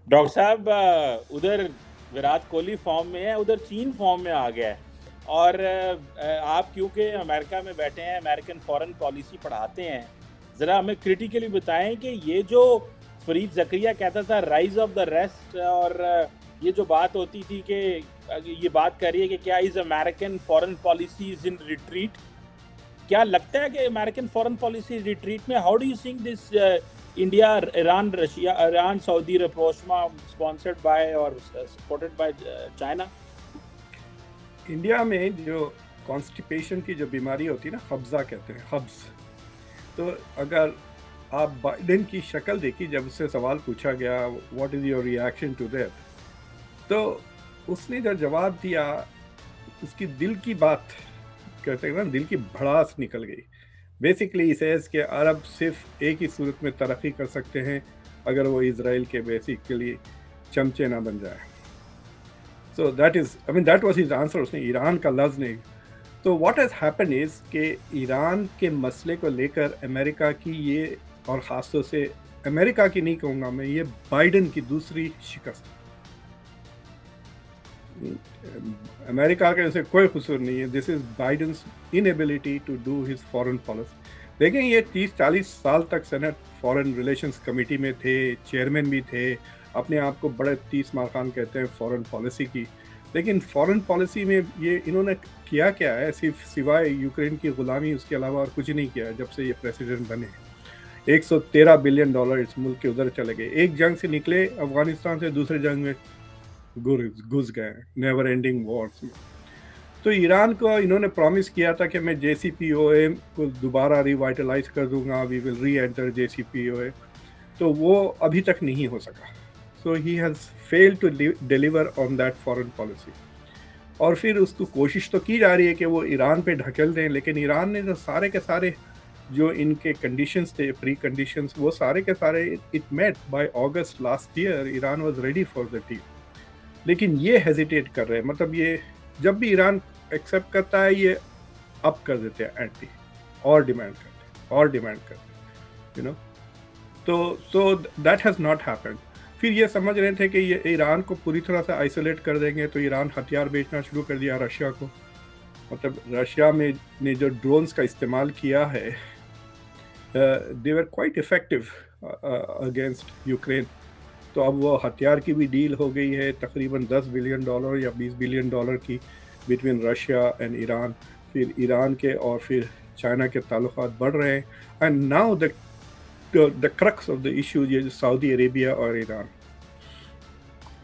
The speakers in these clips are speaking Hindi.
डॉक्टर साहब उधर विराट कोहली फॉर्म में है, उधर चीन फॉर्म में आ गया है। और आप क्योंकि अमेरिका में बैठे हैं, अमेरिकन फॉरेन पॉलिसी पढ़ाते हैं, ज़रा हमें क्रिटिकली बताएं कि ये जो फरीद ज़करिया कहता था राइज ऑफ द रेस्ट, और ये जो बात होती थी कि ये बात कर रही है कि क्या is American foreign policy is in retreat, क्या लगता है कि अमेरिकन फॉरेन पॉलिसी रिट्रीट में? How do you think this India Iran Russia Iran Saudi rapprochement sponsored by और सपोर्टेड बाय चाइना? इंडिया में जो कॉन्स्टिपेशन की जो बीमारी होती है ना, हब्जा कहते हैं, हब्स। तो अगर आप बाइडेन की शक्ल देखी जब उससे सवाल पूछा गया what is your reaction to that, तो उसने जो जवाब दिया उसकी दिल की बात कहते हैं ना, दिल की भड़ास निकल गई। बेसिकली सेज कि अरब सिर्फ एक ही सूरत में तरक्की कर सकते हैं अगर वो इसराइल के बेसिकली चमचे ना बन जाए। So that is I mean that was his answer. उसने ईरान का लफ्ज़ नहीं। तो व्हाट हैज़ हैपन इज़ कि ईरान के मसले को लेकर अमेरिका की ये, और ख़ासतौर से अमेरिका की नहीं कहूँगा मैं, ये बाइडेन की दूसरी शिकस्त। अमेरिका के से कोई कसूर नहीं है, this is Biden's inability to do his foreign policy. देखें, ये 30-40 साल तक सेनेट फॉरेन रिलेशंस कमेटी में थे, चेयरमैन भी थे, अपने आप को बड़े 30 मार खान कहते हैं फॉरेन पॉलिसी की। लेकिन फॉरेन पॉलिसी में ये इन्होंने किया क्या है, सिर्फ सिवाय यूक्रेन की ग़ुलामी, उसके अलावा और कुछ नहीं किया जब से ये प्रेसिडेंट बने। $113 बिलियन इस मुल्क के उधर चले गए। एक जंग से निकले अफगानिस्तान से, दूसरे जंग में घुस गए, नेवर एंडिंग वॉर्स में। तो ईरान को इन्होंने प्रॉमिस किया था कि मैं JCPOA को दोबारा रिवाइटलाइज कर दूंगा, we will re enter JCPOA। तो वो अभी तक नहीं हो सका। So he has failed to deliver on that foreign policy. और फिर उसको कोशिश तो की जा रही है कि वो ईरान पे ढकेल दें, लेकिन ईरान ने जो सारे के सारे जो इनके कंडीशंस थे, प्री कंडीशंस, वो सारे के सारे it met by August last year. Iran was ready for the deal, लेकिन ये हेजिटेट कर रहे हैं। मतलब ये जब भी ईरान एक्सेप्ट करता है, ये अप कर देते हैं एंटी, और डिमांड करते हैं, यू नो। तो so that has not happened. फिर ये समझ रहे थे कि ये ईरान को पूरी तरह से आइसोलेट कर देंगे, तो ईरान हथियार बेचना शुरू कर दिया रशिया को। मतलब रशिया में ने जो ड्रोन्स का इस्तेमाल किया है, they were quite effective against Ukraine. तो अब वो हथियार की भी डील हो गई है, तकरीबन $10 बिलियन या $20 बिलियन की, बिटवीन रशिया एंड ईरान। फिर ईरान के और फिर चाइना के ताल्लुकात बढ़ रहे हैं। And now the crux of the issue, ये जो सऊदी अरेबिया और ईरान।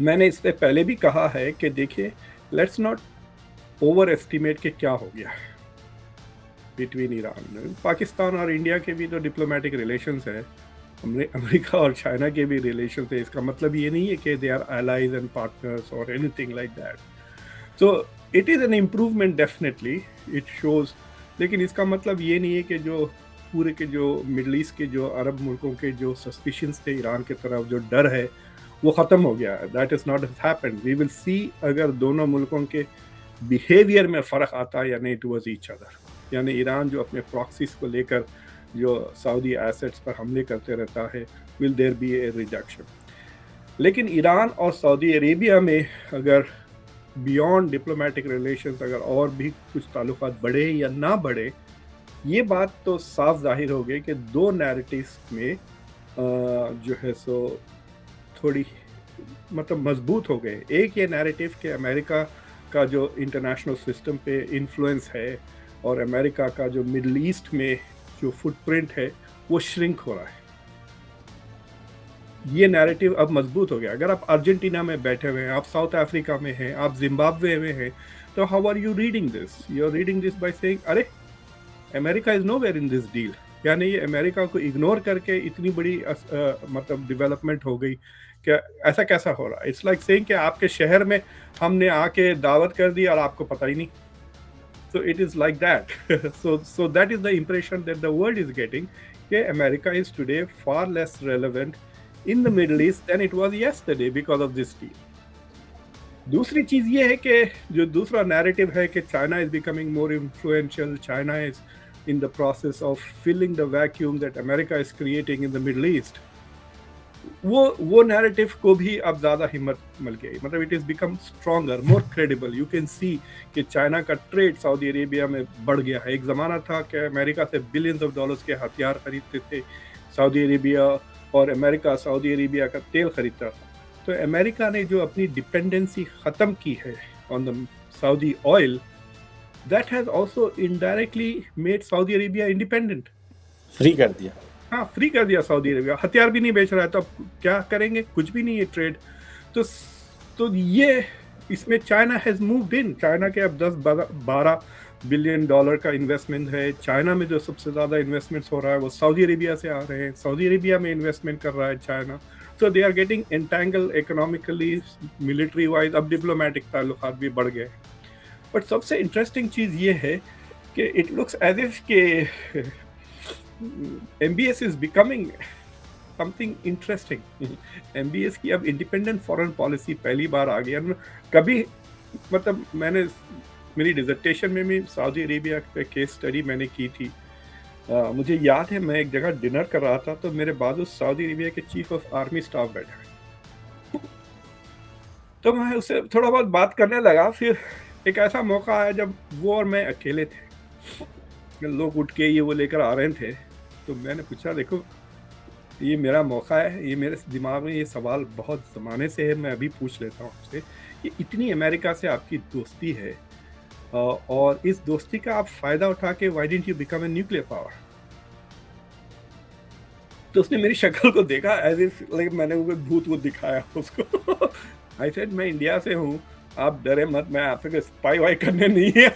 मैंने इससे पहले भी कहा है कि देखिए, लेट्स नॉट ओवर एस्टिमेट कि क्या हो गया बिटवीन ईरान। पाकिस्तान और इंडिया के भी तो डिप्लोमेटिक रिलेशंस है, अमेरिका और चाइना के भी रिलेशन थे। इसका मतलब ये नहीं है कि they are allies and partners और anything like that. So it is an improvement, definitely it shows. लेकिन इसका मतलब ये नहीं है कि जो पूरे के जो मिडल ईस्ट के जो अरब मुल्कों के जो सस्पिशंस थे ईरान की तरफ, जो डर है, वो ख़त्म हो गया है। That is not happened. We will see अगर दोनों मुल्कों के बिहेवियर में फ़र्क आता है या नहीं टुवर्ड्स ईच अदर। यानी ईरान जो अपने प्रॉक्सीज को लेकर जो सऊदी एसेट्स पर हमले करते रहता है, will there be a reduction. लेकिन ईरान और सऊदी अरेबिया में अगर बियॉन्ड डिप्लोमेटिक रिलेशंस अगर और भी कुछ ताल्लुकात बढ़े या ना बढ़े, ये बात तो साफ जाहिर हो गई कि दो नैरेटिव्स में जो है सो थोड़ी मतलब मजबूत हो गए। एक ये नैरेटिव कि अमेरिका का जो इंटरनेशनल सिस्टम पे इन्फ्लुएंस है और अमेरिका का जो मिडल ईस्ट में जो फुटप्रिंट है वो श्रिंक हो रहा है, ये नैरेटिव अब मजबूत हो गया। अगर आप अर्जेंटीना में बैठे हुए हैं, आप साउथ अफ्रीका में हैं, आप जिम्बाब्वे में हैं, तो how are you reading this? You are reading this by saying अरे America is nowhere in this deal. यानी ये अमेरिका को इग्नोर करके इतनी बड़ी मतलब डेवलपमेंट हो गई, क्या ऐसा कैसा हो रहा है? इट्स लाइक सेइंग कि आपके शहर में हमने आके दावत कर दी और आपको पता ही नहीं। So it is like that. So that is the impression that the world is getting. कि America is today far less relevant in the Middle East than it was yesterday because of this deal. दूसरी चीज ये है कि जो दूसरा नैरेटिव है कि China is becoming more influential, China is in the process of filling the vacuum that America is creating in the Middle East. वो नैरेटिव को भी अब ज़्यादा हिम्मत मिल गई, मतलब it is become stronger, more credible. You can see कि चाइना का ट्रेड सऊदी अरेबिया में बढ़ गया है। एक ज़माना था कि अमेरिका से बिलियंस ऑफ डॉलर्स के हथियार खरीदते थे सऊदी अरेबिया, और अमेरिका सऊदी अरेबिया का तेल खरीदता था। तो अमेरिका ने जो अपनी डिपेंडेंसी ख़त्म की है on the Saudi oil, that has also indirectly made Saudi Arabia independent. Free कर दिया। हाँ, फ्री कर दिया सऊदी अरेबिया, हथियार भी नहीं बेच रहा है, तो अब क्या करेंगे? कुछ भी नहीं है ट्रेड। तो ये इसमें China has moved in. China के अब 10-12 बिलियन डॉलर का इन्वेस्टमेंट है। चाइना में जो सबसे ज़्यादा इन्वेस्टमेंट्स हो रहा है वो सऊदी अरेबिया से आ रहे हैं। सऊदी अरेबिया में इन्वेस्टमेंट कर रहा है China. So they are getting entangle economically, military wise. अब डिप्लोमेटिक ताल्लुकात भी बढ़ गए। बट सबसे इंटरेस्टिंग चीज़ ये है कि इट लुक्स एज इफ के MBS is becoming something interesting. MBS की अब इंडिपेंडेंट फॉरेन पॉलिसी पहली बार आ गई। कभी, मतलब मैंने मेरी डिसर्टेशन में भी सऊदी अरेबिया पे केस स्टडी मैंने की थी। मुझे याद है मैं एक जगह डिनर कर रहा था, तो मेरे बाजू सऊदी अरेबिया के चीफ ऑफ आर्मी स्टाफ बैठे, तो मैं उससे थोड़ा बहुत बात करने लगा। फिर एक ऐसा मौका आया जब वो और मैं अकेले थे, लोग उठ के ये वो लेकर आ रहे थे। तो मैंने पूछा, देखो ये मेरा मौका है, ये मेरे दिमाग में ये सवाल बहुत ज़माने से है, मैं अभी पूछ लेता हूँ आपसे कि इतनी अमेरिका से आपकी दोस्ती है, और इस दोस्ती का आप फ़ायदा उठा के why didn't you become a nuclear power? तो उसने मेरी शक्ल को देखा एज इफ लाइक मैंने वो भूत दिखाया उसको। आई सेड, मैं इंडिया से हूँ, आप डरे मत, मैं आपके स्पाई वाई करने नहीं है।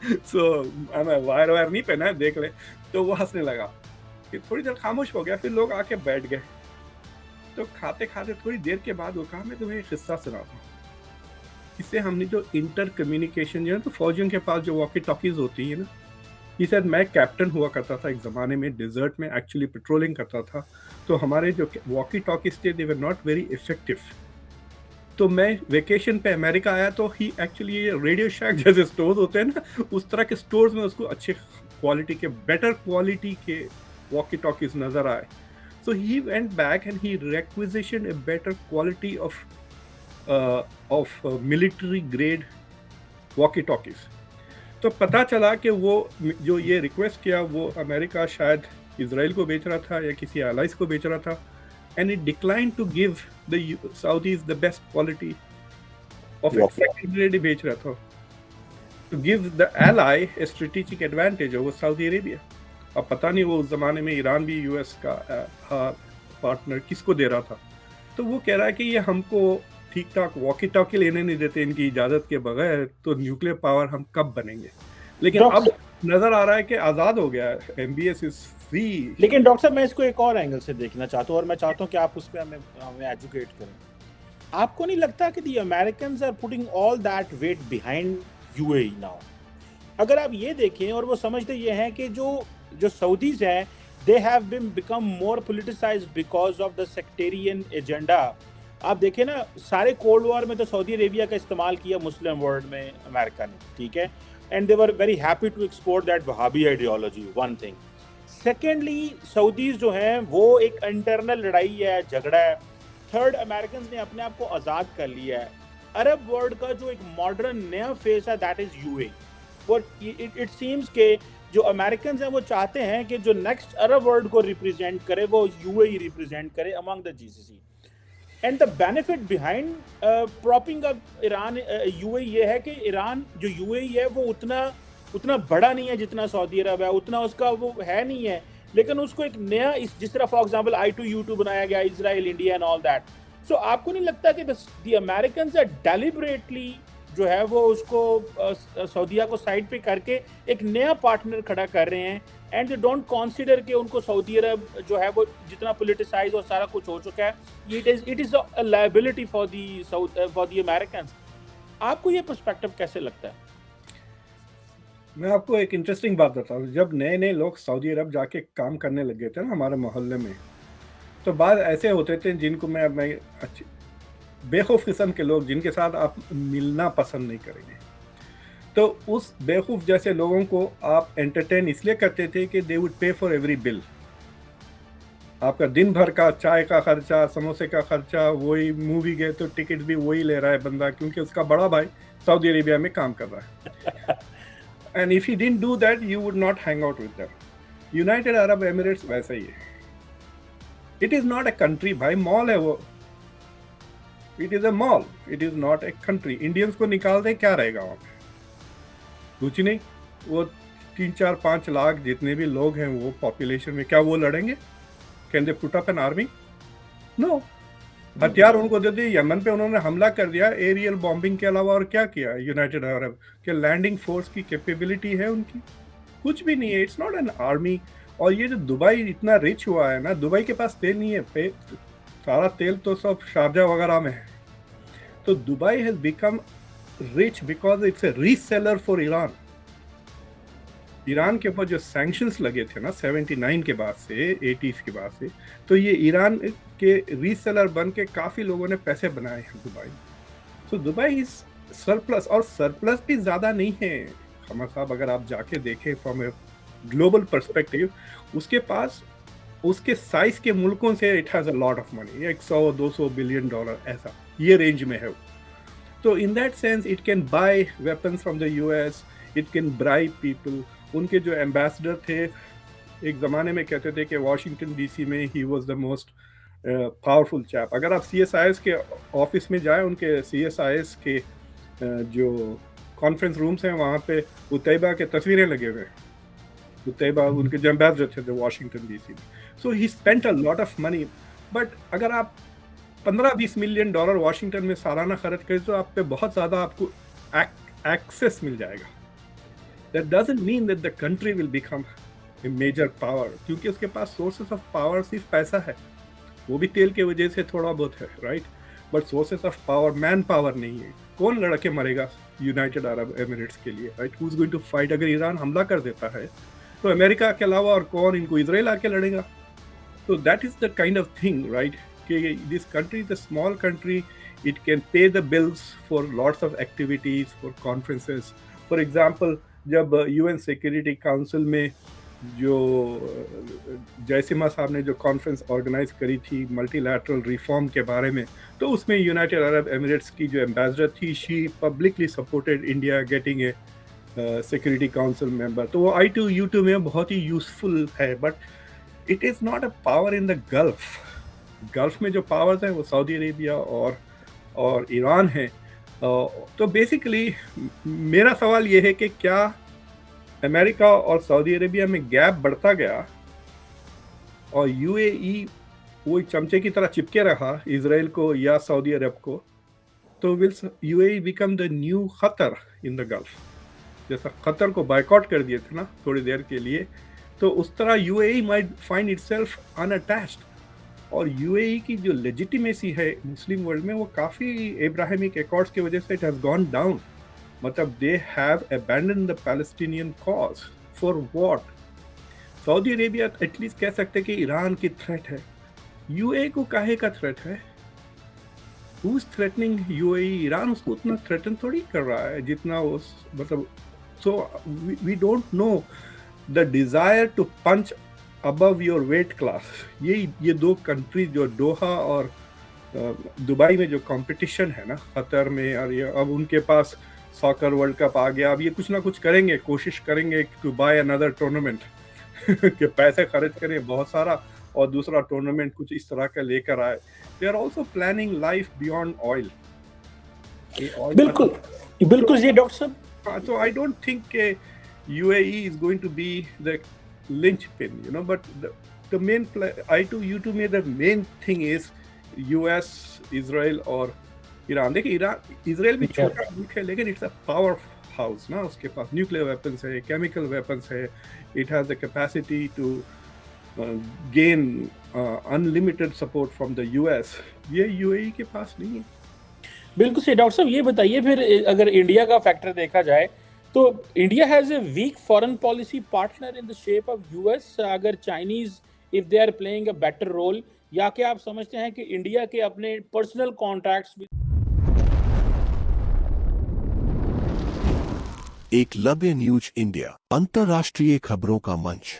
सो मैं वायर वायर नहीं पहना है, देख ले। तो वो हंसने लगा। फिर थोड़ी देर खामोश हो गया, फिर लोग आके बैठ गए। तो खाते खाते थोड़ी देर के बाद वो कहा, मैं तुम्हें एक किस्सा सुनाता हूँ। इससे हमने जो इंटर कम्युनिकेशन जो है, तो फौजियों के पास जो वॉकी टॉकीज होती है ना, ये सर मैं कैप्टन हुआ करता था एक ज़माने में, डिजर्ट में एक्चुअली पेट्रोलिंग करता था। तो हमारे जो वॉकी टॉकीज थे, दे वर नॉट वेरी इफेक्टिव। तो मैं वेकेशन पे अमेरिका आया, तो ही एक्चुअली ये रेडियो शैक जैसे स्टोर्स होते हैं ना, उस तरह के स्टोर्स में उसको अच्छे क्वालिटी के, बेटर क्वालिटी के वॉकी टॉकीज नज़र आए। So he went back and he requisition a better quality of military grade walkie talkies. तो पता चला कि वो जो ये रिक्वेस्ट किया, वो अमेरिका शायद इजराइल को बेच रहा था या किसी एलाइज को बेच रहा था, and it declined to give the Saudis the best quality of second grade बेच रहा था, to give the ally a strategic advantage over Saudi Arabia। अब पता नहीं वो उस जमाने में ईरान भी यूएस का पार्टनर किसको दे रहा था। तो वो कह रहा है कि ये हमको ठीक ठाक वॉकी टॉकी लेने नहीं देते इनकी इजाज़त के बगैर, तो न्यूक्लियर पावर हम कब बनेंगे। लेकिन अब नज़र आ रहा है कि आज़ाद हो गया है, MBS इज फ्री। लेकिन डॉक्टर साहब, मैं इसको एक और एंगल से देखना चाहता हूँ, और मैं चाहता हूँ कि आप उस पर हमें एजुकेट करें। आपको नहीं लगता कि the Americans are putting all that weight behind UAE now? अगर आप ये देखें, और वो समझते ये हैं कि जो सऊदीज हैं, they have been become more politicised because of the sectarian agenda. आप देखें ना, सारे कोल्ड वॉर में तो सऊदी अरेबिया का इस्तेमाल किया मुस्लिम वर्ल्ड में अमेरिका ने, ठीक है, and they were very happy to export that Wahhabi ideology, one thing. Secondly, Saudis जो हैं वो एक इंटरनल लड़ाई है, झगड़ा है। थर्ड, अमेरिकन ने अपने आप को आज़ाद कर लिया है। अरब वर्ल्ड का जो एक मॉडर्न नया फेस है, that is UAE. But it seems के जो अमेरिकन हैं वो चाहते हैं कि जो नेक्स्ट अरब वर्ल्ड को रिप्रेजेंट करे वो यूएई रिप्रेजेंट करे among the GCC. And the benefit behind propping up Iran UAE ये है कि ईरान जो यूएई है वो उतना बड़ा नहीं है जितना सऊदी अरब है, उतना उसका वो है नहीं है, लेकिन उसको एक नया, जिस तरह फॉर एग्जांपल I2U2 बनाया गया, Israel, India and all that. So आपको नहीं लगता कि द अमेरिकन्स आर डेलिबरेटली जो है वो उसको सऊदीया को साइड पे करके एक नया पार्टनर खड़ा कर रहे हैं, एंड दे डोंट कंसीडर कि उनको सऊदी अरब जो है वो जितना पोलिटिसाइज और सारा कुछ हो चुका है, it is a liability for the Americans. आपको ये पर्सपेक्टिव कैसे लगता है? मैं आपको एक इंटरेस्टिंग बात बताऊँ। जब नए लोग सऊदी अरब जाके काम करने लग गए थे ना हमारे मोहल्ले में, तो बाद ऐसे होते थे जिनको मैं अच्छे बेवकूफ़ किस्म के लोग, जिनके साथ आप मिलना पसंद नहीं करेंगे। तो उस बेवकूफ़ जैसे लोगों को आप एंटरटेन इसलिए करते थे कि दे वुड पे फॉर एवरी बिल। आपका दिन भर का चाय का खर्चा, समोसे का खर्चा, वही मूवी गए तो टिकट भी वही ले रहा है बंदा, क्योंकि उसका बड़ा भाई सऊदी अरेबिया में काम कर रहा है। And if he didn't do that you would not hang out with them. United Arab Emirates वैसा ही है। It is not a country भाई, मॉल है वो। It is a mall, it is not a country. Indians को निकाल दे क्या रहेगा वहां पे? कुछ नहीं। वो 3-4-5 लाख जितने भी लोग हैं वो पॉपुलेशन में, क्या वो लड़ेंगे? Can they put up an army? No. हथियार उनको दे दिए। यमन पे उन्होंने हमला कर दिया एरियल बॉम्बिंग के अलावा, और क्या किया यूनाइटेड अरब के? लैंडिंग फोर्स की कैपेबिलिटी है उनकी? कुछ भी नहीं है। It's not an army. और ये जो दुबई इतना रिच हुआ है ना, दुबई के पास तेल नहीं है, सारा तेल तो सब शारजा वगैरह में है। तो Dubai has become rich because it's a reseller for Iran. Iran के ऊपर जो सैंक्शंस लगे थे ना 79 के बाद से, 80s के बाद से, तो ये ईरान के रीसेलर बन के काफ़ी लोगों ने पैसे बनाए हैं दुबई। तो दुबई इज सरप्लस, और सरप्लस भी ज़्यादा नहीं है खमर साहब। अगर आप जाके देखें फ्रॉम ए ग्लोबल पर्सपेक्टिव, उसके पास उसके साइज के मुल्कों से it has a lot of money, 100-200 billion dollar, ऐसा ये रेंज में है वो। तो in that sense it can buy weapons from the US, it can bribe people. उनके जो एम्बेसडर थे, एक ज़माने में कहते थे कि वाशिंगटन डीसी में he was the most powerful chap. अगर आप सीएसआईएस के ऑफिस में जाएं, उनके सीएसआईएस के जो कॉन्फ्रेंस रूम्स हैं, वहाँ पे उतैबा के तस्वीरें लगे हुए हैं। उतैबा उनके जो एम्बेसडर थे वाशिंगटन डीसी में। So he spent a lot of money. But अगर आप 15-20 मिलियन डॉलर वाशिंगटन में सालाना खर्च करें तो आप पे बहुत ज़्यादा आपको एक्सेस मिल जाएगा। That doesn't mean that the country will become a major power, क्योंकि उसके पास सोर्सेस ऑफ पावर सिर्फ पैसा है, वो भी तेल के वजह से थोड़ा बहुत है, right? But sources of power, man power नहीं है। कौन लड़ के मरेगा यूनाइटेड अरब एमिरेट्स के लिए, right? Who is going to fight? अगर ईरान हमला कर देता है तो अमेरिका के अलावा और कौन इनको इजराइल आके लड़ेगा? तो that is the kind of thing, right? कि this country is a small country, it can pay the bills for lots of activities, for conferences. For example, जब यूएन सिक्योरिटी काउंसिल में जो जयसिम्हा साहब ने जो कॉन्फ्रेंस ऑर्गेनाइज करी थी मल्टीलैटरल रिफॉर्म के बारे में, तो उसमें यूनाइटेड अरब एमिरेट्स की जो एम्बेसडर थी, she publicly supported India getting a security council member. तो वो I2U2 में बहुत ही यूजफुल है, but it is not a power in the gulf. Gulf में जो पावर्स हैं वो सऊदी अरेबिया और ईरान है। तो बेसिकली मेरा सवाल ये है कि क्या अमेरिका और सऊदी अरेबिया में गैप बढ़ता गया और यूएई वो चमचे की तरह चिपके रहा इजराइल को या सऊदी अरब को, तो will UAE become the new खतर इन द गल्फ? जैसा कतर को बायकॉट कर दिए थे ना थोड़ी देर के लिए, तो उस तरह UAE might find itself unattached. और यूएई की जो लेजिटिमेसी है मुस्लिम वर्ल्ड में, वो काफ़ी एब्राहमिक एकॉर्ड्स की वजह से इट हैज़ गॉन डाउन। मतलब they have abandon the Palestinian cause for what? Saudi Arabia at least कह सकते कि ईरान की थ्रेट है, यूएई को काहे का थ्रेट है? Who is threatening UAE? Iran उसको उतना थ्रेटन थोड़ी कर रहा है जितना वो, मतलब so we don't know the desire to punch above your weight class. ये दो कंट्रीज जो दोहा और दुबई में जो कंपटीशन है ना कतर में, और ये अब उनके पास सॉकर वर्ल्ड कप आ गया, अब ये कुछ ना कुछ करेंगे, कोशिश करेंगे टू बाय अनदर टूर्नामेंट कि पैसे खर्च करें बहुत सारा और दूसरा टूर्नामेंट कुछ इस तरह का लेकर आए। They are also planning life beyond oil. बिल्कुल बिल्कुल जी डॉक्टर साहब। So I don't think UAE is going to be the linchpin, but the main I2U2 में the main thing is US, Israel और ईरान। देखिए इसराइल भी छोटा मुल्क है, लेकिन इट्स अ पावर हाउस ना, उसके पास न्यूक्लियर वेपन्स है, केमिकल वेपन्स है, it has the capacity to gain unlimited support from the US। ये UAE के पास नहीं है। बिल्कुल सही डॉक्टर साहब। ये बताइए फिर, अगर इंडिया का फैक्टर देखा जाए तो India has a weak foreign policy partner in the shape of US. अगर Chinese if they are playing a better role, या क्या आप समझते हैं कि इंडिया के अपने पर्सनल कॉन्ट्रैक्ट्स भी? एकलव्य न्यूज इंडिया, अंतर्राष्ट्रीय खबरों का मंच।